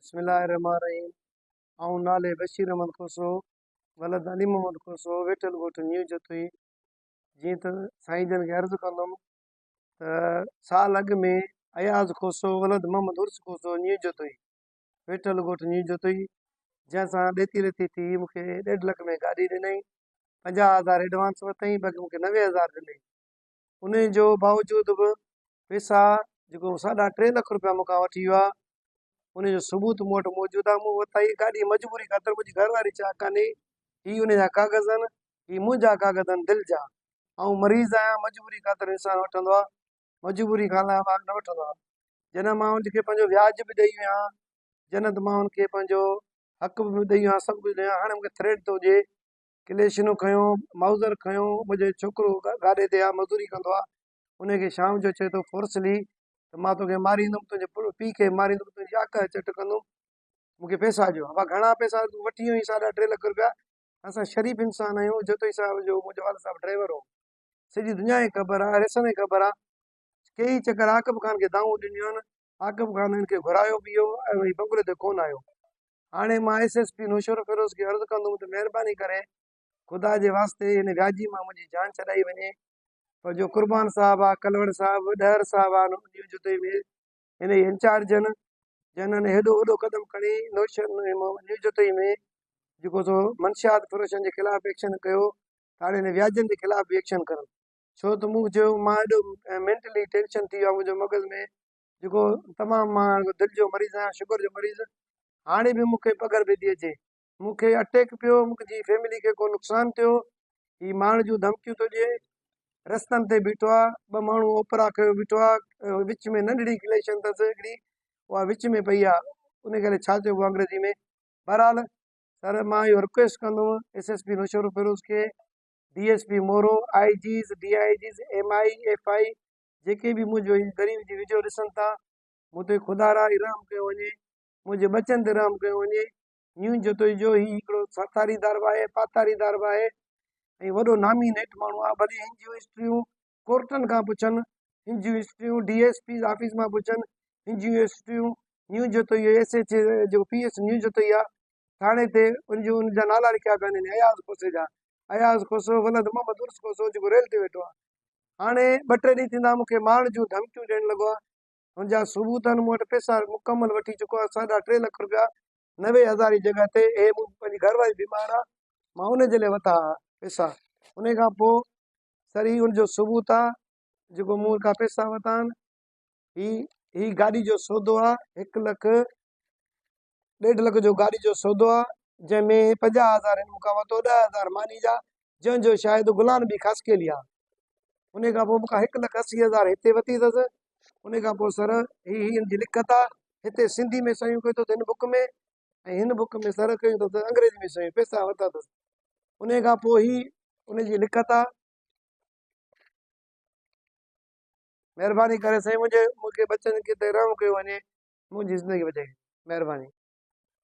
बिस्मिल्लाहिर्रहमानिर्रहीम। आऊं नाले बशीर अहमद खोसो वलद अली मोहम्मद खोसो वेठल ॻोठ न्यू जतुई। जीअं त साईं जन खे अर्ज़ु कंदुमि त साल अॻु में अयाज़ खोसो वलद मोहम्मद उर्स खोसो न्यू जतुई वेठल ॻोठ न्यू जतुई, जंहिंसां ॾेती लेती थी मूंखे 1.5 लख में गाॾी ॾिनई। 50,000 एडवांस वरितई, बाक़ी मूंखे 90,000 ॾिनई। उन जो बावजूद बि पैसा जेको 3.5 लख रुपया मूंखां वठी वियो आहे, उनजो सबूत मूं वटि मौजूदु आहे। मूं वरिता ई गाॾी मजबूरी ख़ातिर, मुंहिंजी घरवारी चाह कान्हे ही उनजा कागज़ आहिनि, ही मुंहिंजा कागज़ आहिनि दिलि जा। ऐं मरीज़ आहियां, मजबूरी ख़ातिर इंसानु वठंदो आहे, मजबूरी खां अलावा न वठंदो आहे। जॾहिं मां उनखे पंहिंजो व्याज बि ॾेई वियो आहियां, जॾहिं त मां उनखे पंहिंजो हक़ बि ॾेई वियो आहियां, सभु कुझु ॾेई वियो आहियां। हाणे मूंखे थ्रेड थो हुजे, क्लेशनूं खयों, माउज़र खयों, मुंहिंजो छोकिरो गाॾे ते आहे, मज़दूरी कंदो आहे, उनखे शाम जो चए थो फोर्सली त मां तोखे मारींदुमि, तुंहिंजे पीउ खे मारींदुमि, तुंहिंजी आक चट कंदुमि, मूंखे पैसा ॾियो। अब घणा पैसा तूं वठी वई 3.5 लख रुपया। असां शरीफ़ इंसान आहियूं। जतोई साहिब जो मुंहिंजो वाल साहब ड्राइवर हो, सॼी दुनिया खे ख़बर आहे, रेसन खे ख़बर आहे। कई चकर आकिब ख़ान खे दाऊं ॾिनियूं आहिनि, आकिब ख़ान हिनखे घुरायो बि हो ऐं वरी बंगले ते कोन आयो। हाणे मां एसएसपी नौशर फिरोज़ खे अर्ज़ु कंदुमि त महिरबानी करे ख़ुदा जे वास्ते हिन व्याजी मां मुंहिंजी जान छॾाई वञे। पर जो कुर्बान साहब आहे, कलवड़ साहब, ॾहर साहब आहे, न्यू जतोई में हिन जी इंचार्ज आहिनि, जिन्हनि हेॾो वॾो कदम खणी न्यू जतोई में जेको सो मंशियात फरोशन जे ख़िलाफ़ एक्शन कयो, हाणे हिन व्याजनि जे ख़िलाफ़ बि एक्शन करनि। छो त मूं चयो मां एॾो मेंटली टेंशन थी वियो आहे मुंहिंजो मग़ज़ में, जेको तमामु मां दिलि जो मरीज़ आहियां, शुगर जो मरीज़। हाणे बि मूंखे पगर पई थी अचे, मूंखे अटैक पियो, मुंहिंजी फैमिली खे को नुक़सानु थियो, ही माण्हू जूं धमकियूं थो ॾिए, रस्तनि ते बीठो आहे, 2 माण्हू ओपरा कयो बीठो आहे, विच में नंढड़ी क्लेशन अथसि हिकिड़ी, उहा विच में पई आहे, उन करे छा चइबो आहे अंग्रेजी में। बहरहाल सर, मां इहो रिक्वेस्ट कंदुमि एसएसपी नौशर फिरोज़ खे, डीएसपी मोरो, आईजीज़, डीआईजीज़, एमआई, एफआई, जेके बि मुंहिंजो ग़रीब जी वीडियो ॾिसनि था, मूं ते ख़ुदा रा रहम कयो वञे, मुंहिंजे बचनि ते रहम कयो वञे। न्यू जतोई जो ही हिकिड़ो साथारीदार बि आहे, पातारीदार बि आहे, ऐं वॾो नामी नेट माण्हू आहे। भले हिन जूं हिस्ट्रियूं कोर्टनि खां पुछनि, हिन जूं हिस्ट्रियूं डीएसपी ऑफिस मां पुछनि, हिन जूं हिस्ट्रियूं न्यू जतोई एसएच जो पीएस न्यू जतोई आहे थाणे ते, उनजा नाला लिखिया पिया आहिनि अयाज़ खोसे जा, अयाज़ खोसो वलद मोहम्मद उर्स खोसो, जेको रेल ते वेठो आहे। हाणे 2-3 ॾींहं थींदा मूंखे मारण जूं धमकियूं ॾियणु लॻो आहे। हुनजा सबूत आहिनि, मूं वटि पैसा मुकमल वठी चुको आहे, 3.5 लख रुपया 90,000 जी जॻह ते। हे पंहिंजी घरवारी बीमार आहे, मां उनजे लाइ वरिता पैसा। उन खां पोइ सर ही उनजो सबूत आहे, जेको मूं खां पैसा वरिता आहिनि। ही गाॾी जो सौदो आहे, 1 लख 1.5 लख जो गाॾी जो सौदो आहे, जंहिंमें 50,000 हिन मूंखां वरितो, 10,000 मानी जा, जंहिंजो शायदि गुलाम बि ख़ासि कयली आहे। उन खां पोइ मूंखां 1,80,000 हिते वरिती अथसि। उन खां पोइ सर ही हिन जी लिखत आहे, हिते सिंधी में सयूं कयो अथसि हिन बुक में, ऐं हिन बुक में सर कयूं अथसि अंग्रेजी में सयूं, पैसा वरिता अथसि। उन खां पोइ ही उनजी लिखत आहे। महिरबानी करे साईं मूंखे बचनि खे ते रहम कयो वञे, मुंहिंजी ज़िंदगी बचाई, महिरबानी।